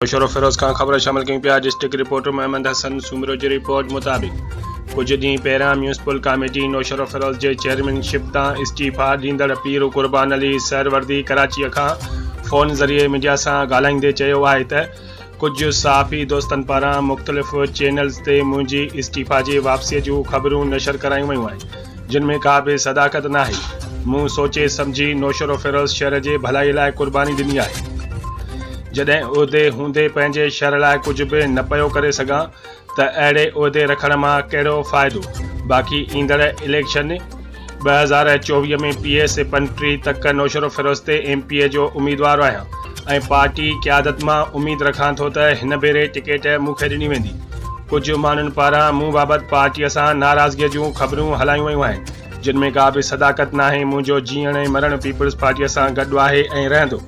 नौशर फिरोज़ खां ख़बर शामिल कयूं पिया। डिस्ट्रिक्ट रिपोर्टर मोहम्मद हसन सूमरो जी रिपोर्ट मुताबिक़ कुछ ॾींहं पहिरियां म्यूनिसिपल कमेटी नौशर फिरोज़ जे चेयरमैनशिप तां इस्तीफ़ा ॾींदड़ पीर क़ुर्बान अली सरवर्दी कराची खां फ़ोन ज़रिए मीडिया सां ॻाल्हाईंदे चयो आहे त कुझु सहाफ़ी दोस्तनि पारां मुख़्तलिफ़ चैनल्स ते मुंहिंजी इस्तीफ़ा जी वापसीअ जूं ख़बरूं नशर करायूं वयूं आहिनि, जिन में का बि सदाकत नाहे। मूं सोचे सम्झी नौशर फिरोज़ शहर जे भलाई लाइ क़ुर्बानी ॾिनी आहे। जॾहिं उहिदे हूंदे पंहिंजे शहर लाइ कुझु बि न पियो करे सघां त अहिड़े उहिदे रखण मां कहिड़ो फ़ाइदो। बाक़ी ईंदड़ इलेक्शन 2024 में PS 35 तक नौशर फिरोज़ ते MP जो उम्मीदवार आहियां ऐं पार्टी क़यादत मां उम्मीद रखां थो त हिन भेरे टिकट मूंखे ॾिनी वेंदी। कुझु माण्हुनि पारां मूं बाबति पार्टीअ सां नाराज़गीअ जूं ख़बरूं हलायूं वयूं आहिनि, जिन में का बि सदाकत नाहे। मुंहिंजो जीअण ऐं मरण पीपल्स पार्टीअ सां गॾु आहे ऐं रहंदो।